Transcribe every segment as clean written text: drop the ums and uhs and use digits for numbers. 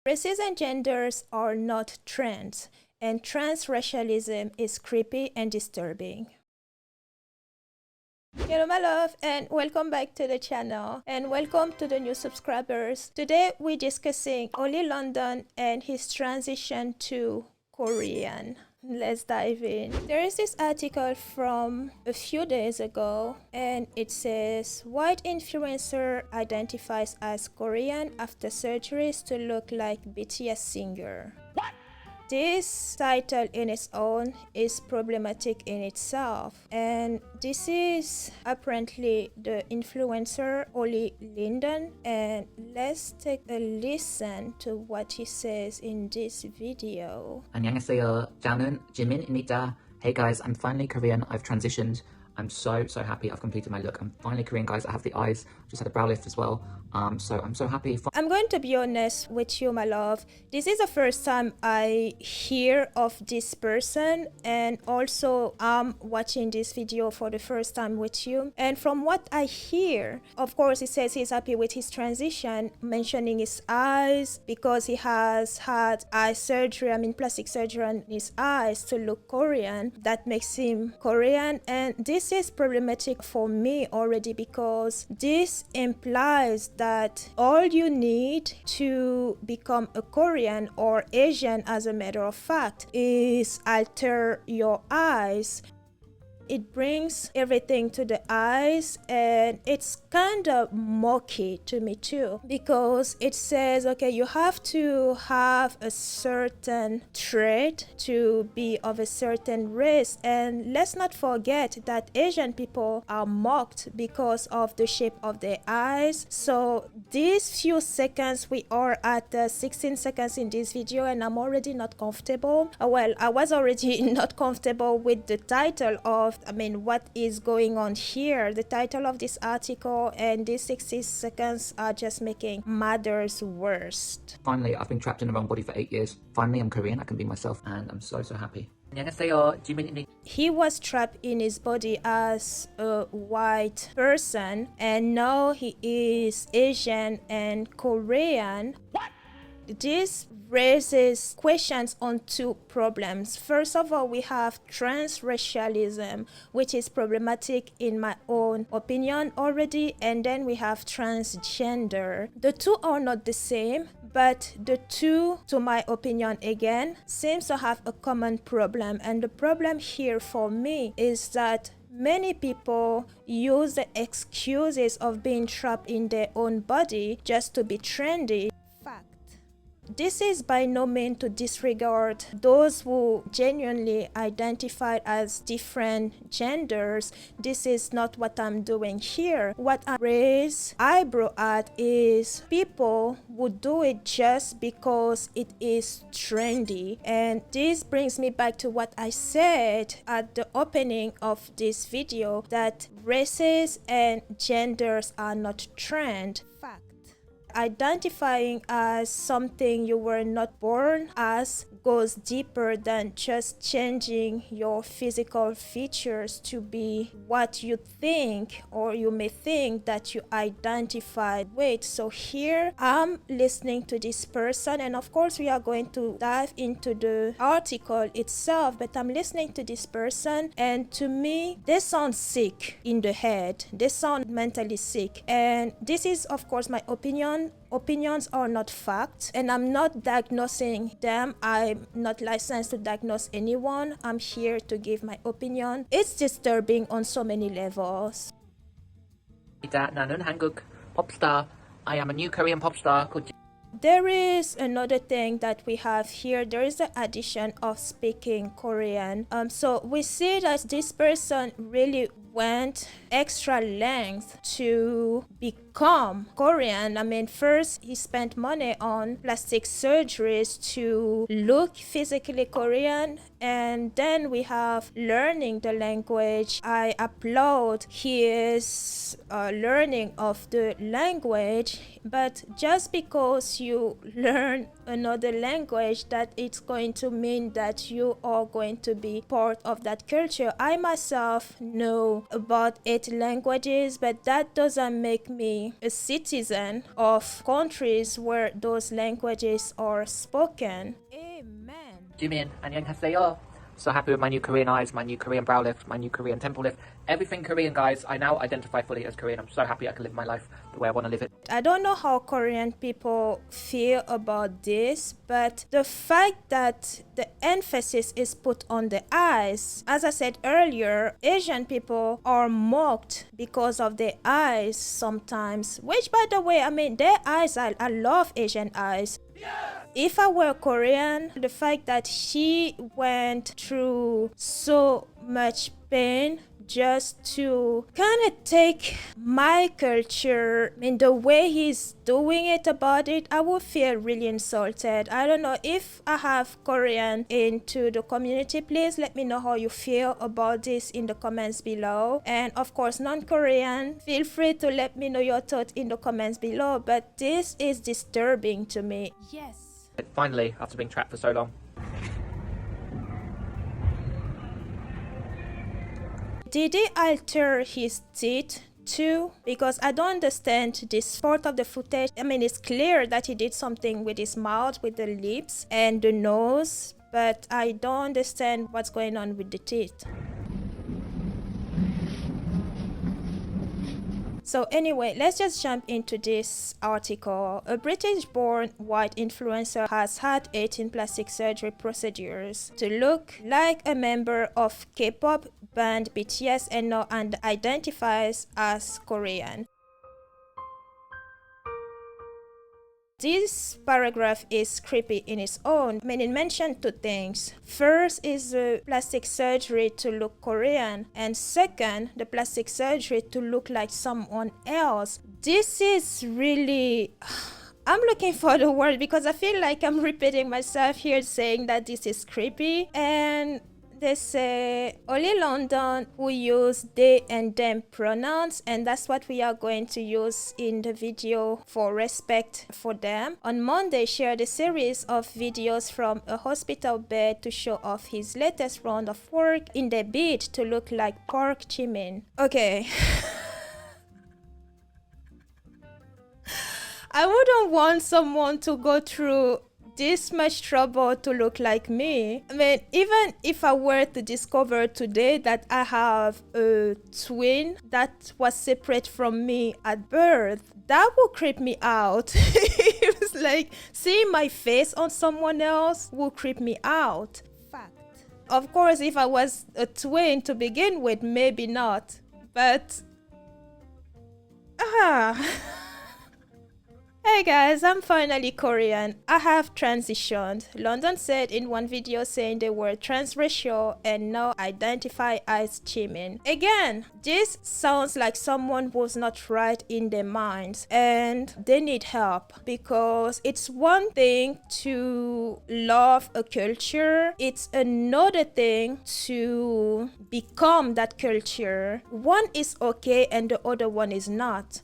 Races and genders are not trends, and transracialism is creepy and disturbing. Hello my love, and welcome back to the channel, and welcome to the new subscribers. Today we're discussing Oli London and his transition to Korean. Let's dive in. There is this article from a few days ago, and it says white influencer identifies as Korean after surgeries to look like BTS singer. What? This title in its own is problematic in itself, and this is apparently the influencer Oli London, and let's take a listen to what he says in this video. 안녕하세요. 저는 지민입니다. Hey guys, I'm finally Korean. I've transitioned. I'm so happy I've completed my look. I'm finally Korean, guys. I have the eyes. Just had a brow lift as well. So I'm so happy. I'm going to be honest with you, my love. This is the first time I hear of this person, and also I'm watching this video for the first time with you. And from what I hear, of course, he says he's happy with his transition, mentioning his eyes because he has had eye surgery, plastic surgery on his eyes to look Korean. That makes him Korean, and this is problematic for me already because this implies that all you need to become a Korean or Asian, as a matter of fact, is alter your eyes. It brings everything to the eyes, and it's kind of murky to me too, because it says, okay, you have to have a certain trait to be of a certain race, and let's not forget that Asian people are mocked because of the shape of their eyes. So these few seconds, we are at 16 seconds in this video, and I'm already not comfortable. Well, I was already not comfortable with the title of what is going on here, the title of this article, and these 60 seconds are just making matters worse. Finally, I've been trapped in the wrong body for 8 years. Finally, I'm Korean. I can be myself, and I'm so happy. 안녕하세요. 지민입니다. He was trapped in his body as a white person, and now he is Asian and Korean. What? This raises questions on two problems. First of all, we have transracialism, which is problematic in my own opinion already, and then we have transgender. The two are not the same, but the two, to my opinion again, seems to have a common problem. And the problem here for me is that many people use the excuses of being trapped in their own body just to be trendy. This is by no means to disregard those who genuinely identify as different genders. This is not what I'm doing here. What I raise eyebrow at is people who do it just because it is trendy. And this brings me back to what I said at the opening of this video, that races and genders are not trend. Identifying as something you were not born as goes deeper than just changing your physical features to be what you think, or you may think that you identify with. So here I'm listening to this person, and of course we are going to dive into the article itself, but I'm listening to this person, and to me they sound sick in the head. They sound mentally sick, and this is of course my opinion. Opinions are not facts, and I'm not diagnosing them. I'm not licensed to diagnose anyone. I'm here to give my opinion. It's disturbing on so many levels. 나는 한국 popstar. I am a new Korean pop star. There is another thing that we have here. There is the addition of speaking Korean. So we see that this person really went extra length to become Korean. First he spent money on plastic surgeries to look physically Korean, and then we have learning the language. I applaud his learning of the language, but just because you learn another language, that it's going to mean that you are going to be part of that culture. I myself know know about 8 languages, but that doesn't make me a citizen of countries where those languages are spoken. Amen. Jimin, 안녕하세요. So happy with my new Korean eyes, my new Korean brow lift, my new Korean temple lift. Everything Korean, guys. I now identify fully as Korean. I'm so happy I can live my life the way I want to live it. I don't know how Korean people feel about this, but the fact that the emphasis is put on the eyes, as I said earlier, Asian people are mocked because of their eyes sometimes, which, by the way, I mean, their eyes, I love Asian eyes. If I were Korean, the fact that he went through so much pain just to kind of take my culture, I mean, the way he's doing it about it, I would feel really insulted. I don't know if I have Korean into the community. Please let me know how you feel about this in the comments below. And of course, non-Korean, feel free to let me know your thoughts in the comments below. But this is disturbing to me. Yes. Finally, after being trapped for so long. Did he alter his teeth too? Because I don't understand this part of the footage. I mean, it's clear that he did something with his mouth, with the lips and the nose, but I don't understand what's going on with the teeth. So anyway, let's just jump into this article. A British-born white influencer has had 18 plastic surgery procedures to look like a member of K-pop band BTS and now identifies as Korean. This paragraph is creepy in its own. I mean, it mentioned 2 things. First is the plastic surgery to look Korean, and second, the plastic surgery to look like someone else. This is really... I'm looking for the word because I feel like I'm repeating myself here saying that this is creepy. And they say Oli London who use they and them pronouns, and that's what we are going to use in the video for respect for them. On Monday, shared a series of videos from a hospital bed to show off his latest round of work in the bid to look like Park Jimin. Okay. I wouldn't want someone to go through this much trouble to look like me. I mean, even if I were to discover today that I have a twin that was separate from me at birth, that would creep me out. It was like seeing my face on someone else would creep me out. Fact. Of course, if I was a twin to begin with, maybe not. But Hey guys, I'm finally Korean. I have transitioned. London said in one video saying they were transracial and now identify as Jimin. Again, this sounds like someone who's not right in their minds and they need help, because it's one thing to love a culture, it's another thing to become that culture. One is okay and the other one is not.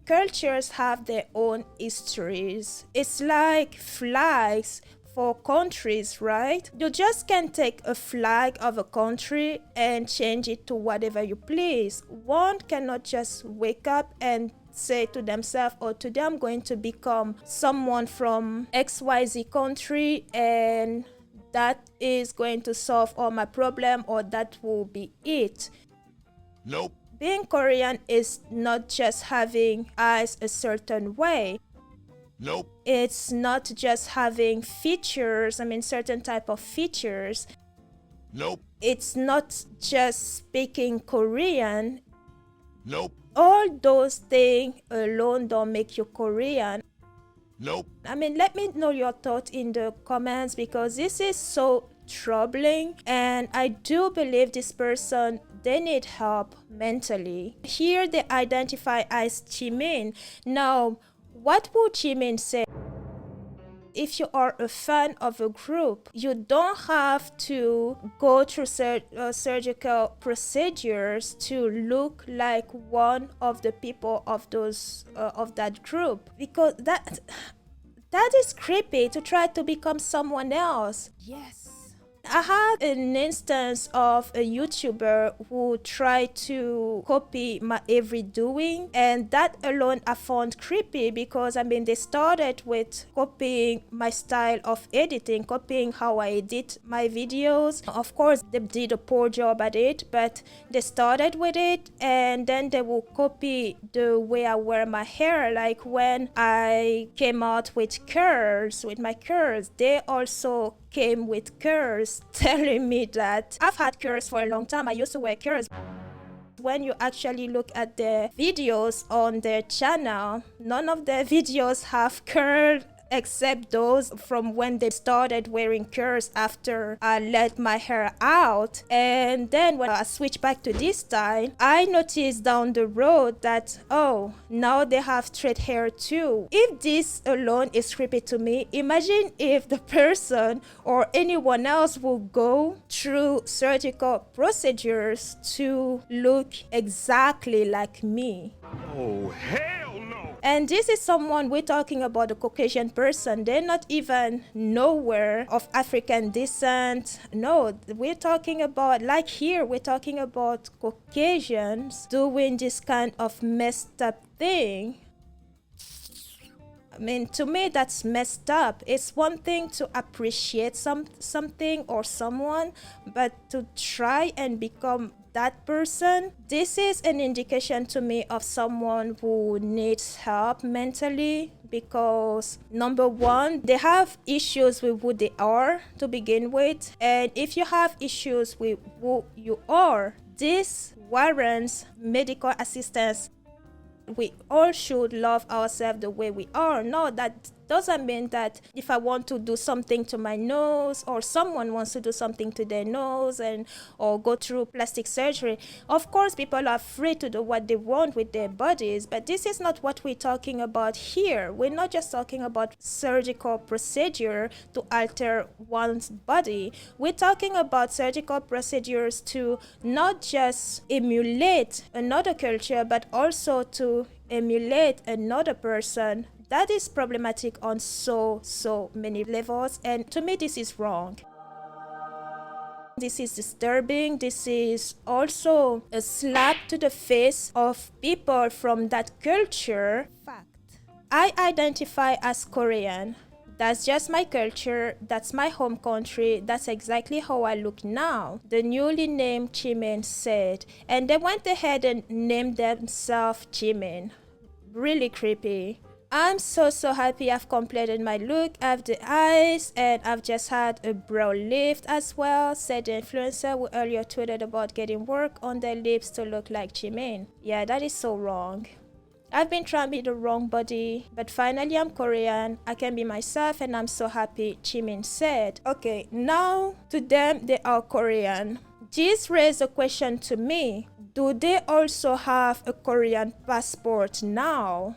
Cultures have their own histories. It's like flags for countries, right? You just can't take a flag of a country and change it to whatever you please. One cannot just wake up and say to themselves, oh, today I'm going to become someone from XYZ country and that is going to solve all my problem, or that will be it. Nope. Being Korean is not just having eyes a certain way. Nope. It's not just having features, I mean certain type of features. Nope. It's not just speaking Korean. Nope. All those things alone don't make you Korean. Nope. I mean, let me know your thoughts in the comments, because this is so troubling and I do believe this person, they need help mentally. Here they identify as Jimin. Now, what would Jimin say? If you are a fan of a group, you don't have to go through surgical procedures to look like one of the people of those of that group, because that is creepy, to try to become someone else. Yes. I had an instance of a YouTuber who tried to copy my every doing, and that alone I found creepy because they started with copying my style of editing, copying how I edit my videos. Of course, they did a poor job at it, but they started with it, and then they will copy the way I wear my hair. Like when I came out with curls, with my curls, they also came with curls, telling me that I've had curls for a long time. I used to wear curls. When you actually look at the videos on their channel, none of their videos have curl except those from when they started wearing curls after I let my hair out. And then when I switched back to this style, I noticed down the road that, oh, now they have straight hair too. If this alone is creepy to me, imagine if the person or anyone else will go through surgical procedures to look exactly like me. Oh, hell no! And this is someone, we're talking about a Caucasian person. They're not even nowhere of African descent. No, we're talking about, like here, we're talking about Caucasians doing this kind of messed up thing. To me, that's messed up. It's one thing to appreciate something or someone, but to try and become that person, this is an indication to me of someone who needs help mentally, because number one, they have issues with who they are to begin with, and if you have issues with who you are, this warrants medical assistance. We all should love ourselves the way we are. No, that doesn't mean that if I want to do something to my nose, or someone wants to do something to their nose or go through plastic surgery, of course people are free to do what they want with their bodies, but this is not what we're talking about here. We're not just talking about surgical procedure to alter one's body. We're talking about surgical procedures to not just emulate another culture, but also to emulate another person. That is problematic on so many levels, and to me this is wrong. This is disturbing. This is also a slap to the face of people from that culture. Fact. I identify as Korean. That's just my culture, that's my home country, that's exactly how I look now, the newly named Jimin said. And they went ahead and named themselves Jimin. Really creepy. I'm so happy I've completed my look. I have the eyes, and I've just had a brow lift as well, said the influencer who earlier tweeted about getting work on their lips to look like Jimin. Yeah, that is so wrong. I've been trying to be the wrong body, but finally I'm Korean, I can be myself, and I'm so happy, Jimin said. Okay, now to them they are Korean. This raised a question to me. Do they also have a Korean passport now?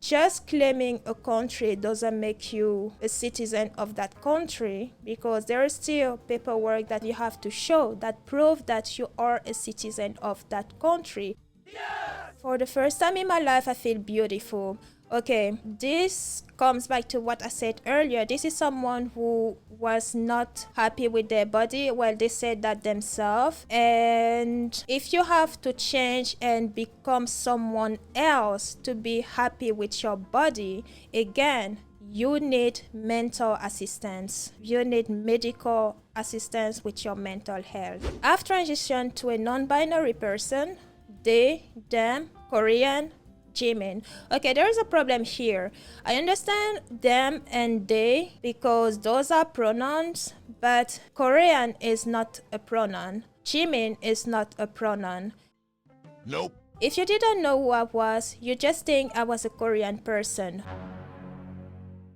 Just claiming a country doesn't make you a citizen of that country, because there is still paperwork that you have to show that prove that you are a citizen of that country. Yes! For the first time in my life, I feel beautiful. Okay, this comes back to what I said earlier. This is someone who was not happy with their body. Well, they said that themselves. And if you have to change and become someone else to be happy with your body, again, you need mental assistance. You need medical assistance with your mental health. I've transitioned to a non-binary person. They, them, Korean, Jimin. Okay, there is a problem here. I understand them and they because those are pronouns, but Korean is not a pronoun. Jimin is not a pronoun. Nope. If you didn't know who I was, you just think I was a Korean person.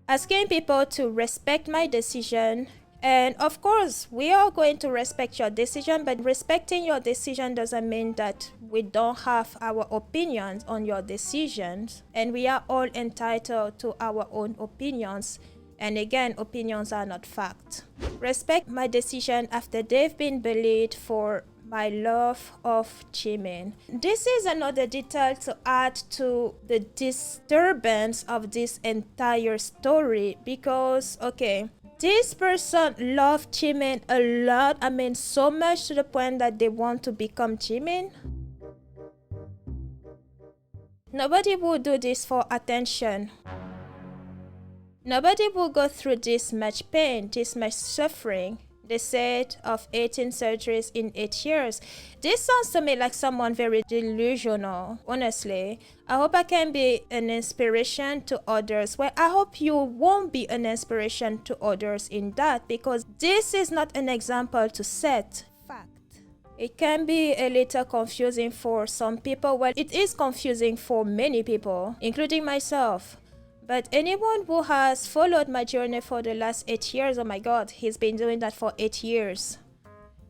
Asking people to respect my decision. And of course, we are going to respect your decision, but respecting your decision doesn't mean that we don't have our opinions on your decisions. And we are all entitled to our own opinions. And again, opinions are not fact. Respect my decision after they've been bullied for my love of Jimin. This is another detail to add to the disturbance of this entire story because, okay, This person loved Jimin a lot. I mean, so much to the point that they want to become Jimin. Nobody would do this for attention. Nobody will go through this much pain, this much suffering. They said of 18 surgeries in 8 years. This sounds to me like someone very delusional, honestly. I hope I can be an inspiration to others. Well, I hope you won't be an inspiration to others in that, because this is not an example to set. Fact. It can be a little confusing for some people. Well, it is confusing for many people, including myself. But anyone who has followed my journey for the last 8 years, oh my god, he's been doing that for 8 years,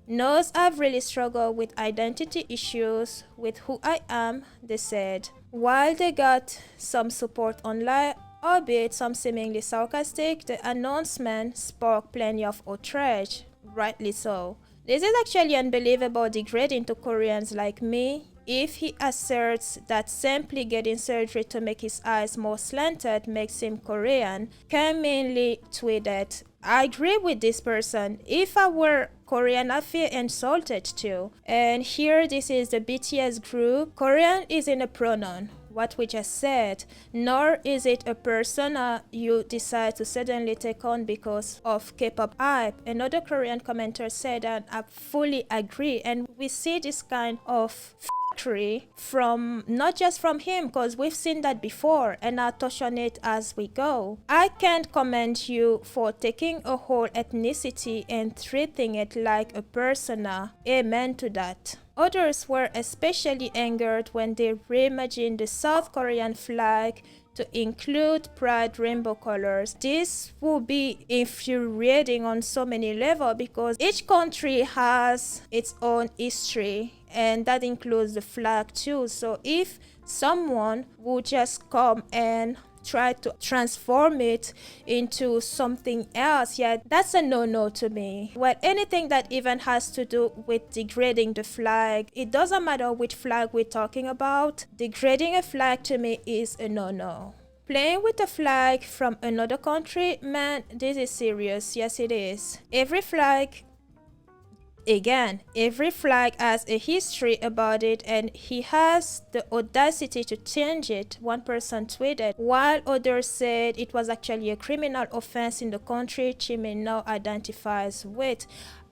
knows I've really struggled with identity issues, with who I am, they said. While they got some support online, albeit some seemingly sarcastic, the announcement sparked plenty of outrage, rightly so. This is actually unbelievable, degrading to Koreans like me. If he asserts that simply getting surgery to make his eyes more slanted makes him Korean, Ecamm mainly tweeted, I agree with this person. If I were Korean, I feel insulted too. And here, this is the BTS group. Korean isn't a pronoun, what we just said, nor is it a persona you decide to suddenly take on because of K-pop hype. Another Korean commenter said that I fully agree, and we see this kind of from not just from him, because we've seen that before, and I'll touch on it as we go. I can't commend you for taking a whole ethnicity and treating it like a persona. Amen to that. Others were especially angered when they reimagined the South Korean flag to include pride rainbow colors. This will be infuriating on so many levels, because each country has its own history, and that includes the flag too. So if someone would just come and try to transform it into something else, yeah, that's a no-no to me. Well, anything that even has to do with degrading the flag, it doesn't matter which flag we're talking about, degrading a flag to me is a no-no. Playing with a flag from another country, man, this is serious. Yes, it is. Every flag has a history about it, and he has the audacity to change it, one person tweeted, while others said it was actually a criminal offense in the country Jimin now identifies with.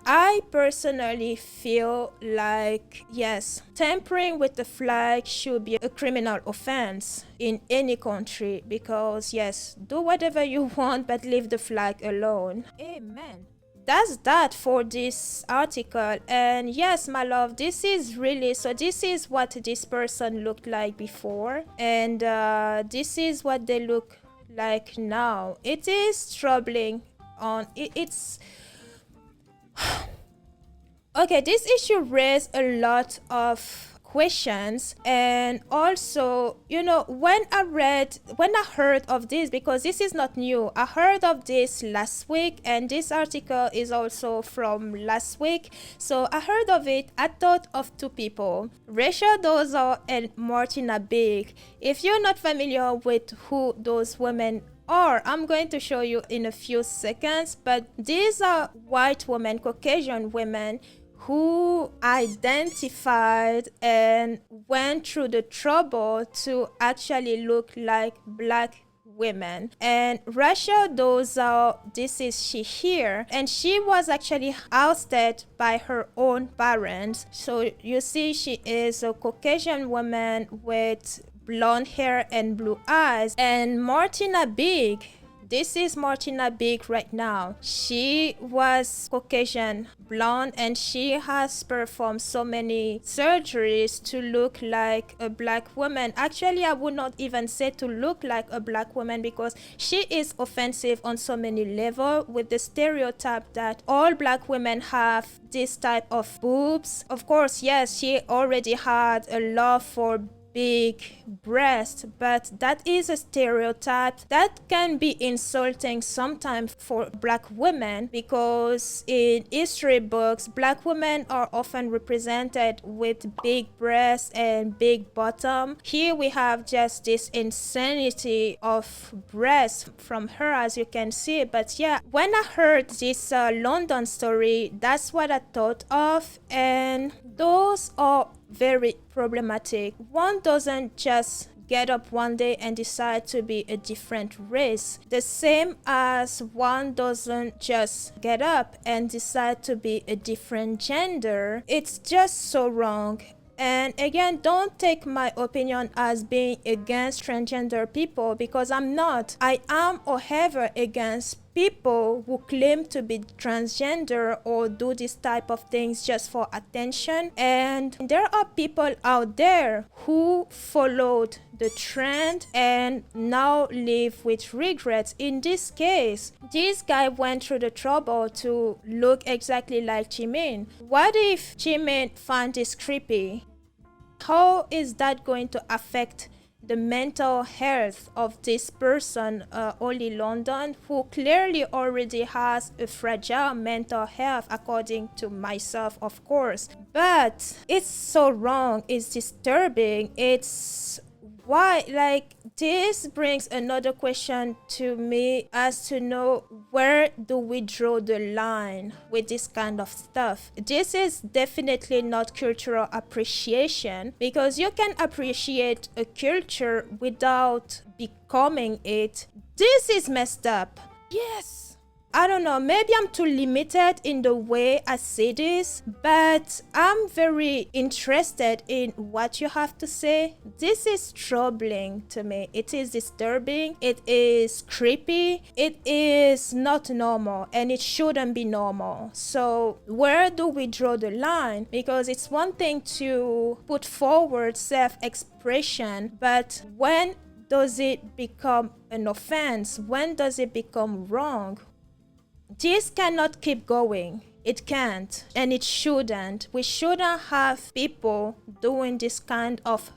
I personally feel like, yes, tampering with the flag should be a criminal offense in any country, because, yes, do whatever you want, but leave the flag alone. Amen. That's that for this article. And yes, my love, this is what this person looked like before, and this is what they look like now. It is troubling. It's okay, this issue raised a lot of questions, and also, you know, when I heard of this, because this is not new, I heard of this last week, and this article is also from last week, so I heard of it. I thought of two people, Rachel Dozo and Martina Big. If you're not familiar with who those women are, I'm going to show you in a few seconds, but these are white women, Caucasian women, who identified and went through the trouble to actually look like black women. And Rachel Dozo, this is she here, and she was actually ousted by her own parents. So you see, she is a Caucasian woman with blonde hair and blue eyes. And Martina Big, this is Martina Big right now. She was Caucasian, blonde, and she has performed so many surgeries to look like a black woman. Actually, I would not even say to look like a black woman, because she is offensive on so many levels, with the stereotype that all black women have this type of boobs. Of course, yes, she already had a love for big breast, but that is a stereotype that can be insulting sometimes for black women, because in history books, black women are often represented with big breasts and big bottom. Here we have just this insanity of breasts from her, as you can see. But yeah, when I heard this London story, that's what I thought of, and those are very problematic. One doesn't just get up one day and decide to be a different race, the same as one doesn't just get up and decide to be a different gender. It's just so wrong. And again, don't take my opinion as being against transgender people, because I'm not. I am, however, against people who claim to be transgender or do this type of things just for attention. And there are people out there who followed the trend and now live with regrets. In this case, this guy went through the trouble to look exactly like Jimin. What if Jimin found this creepy? How is that going to affect the mental health of this person, Oli London, who clearly already has a fragile mental health, according to myself, of course? But it's so wrong, it's disturbing, it's why, like, this brings another question to me as to know, where do we draw the line with this kind of stuff? This is definitely not cultural appreciation, because you can appreciate a culture without becoming it. This is messed up. Yes. I don't know, maybe I'm too limited in the way I say this, but I'm very interested in what you have to say. This is troubling to me. It is disturbing. It is creepy. It is not normal, and it shouldn't be normal. So where do we draw the line? Because it's one thing to put forward self-expression, but when does it become an offense? When does it become wrong? This cannot keep going. It can't, and it shouldn't. We shouldn't have people doing this kind of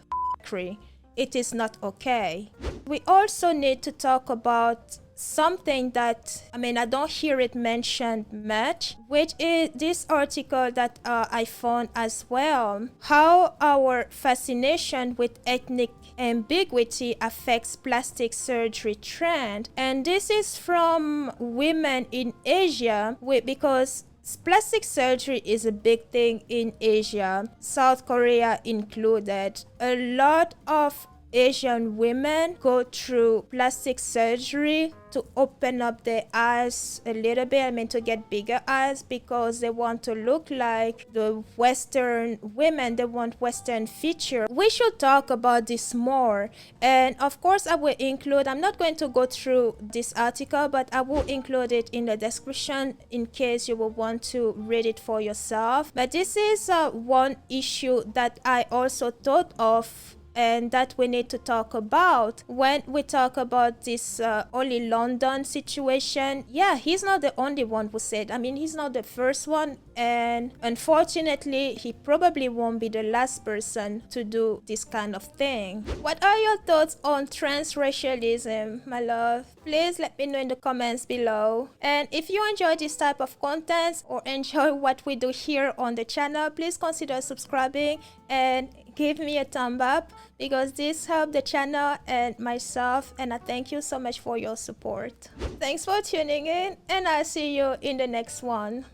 f***ery. It is not okay. We also need to talk about something that, I don't hear it mentioned much, which is this article that I found as well. How our fascination with ethnic ambiguity affects plastic surgery trend. And this is from women in Asia, because plastic surgery is a big thing in Asia, South Korea included. A lot of Asian women go through plastic surgery to open up their eyes a little bit, to get bigger eyes, because they want to look like the Western women. They want Western feature. We should talk about this more. And of course, I will include, I'm not going to go through this article, but I will include it in the description in case you will want to read it for yourself. But this is one issue that I also thought of, and that we need to talk about when we talk about this Oli London situation. Yeah, he's not the only one who said, he's not the first one, and unfortunately, he probably won't be the last person to do this kind of thing. What are your thoughts on transracialism, my love? Please let me know in the comments below. And if you enjoy this type of content or enjoy what we do here on the channel, please consider subscribing and give me a thumb up, because this helps the channel and myself, and I thank you so much for your support. Thanks for tuning in, and I'll see you in the next one.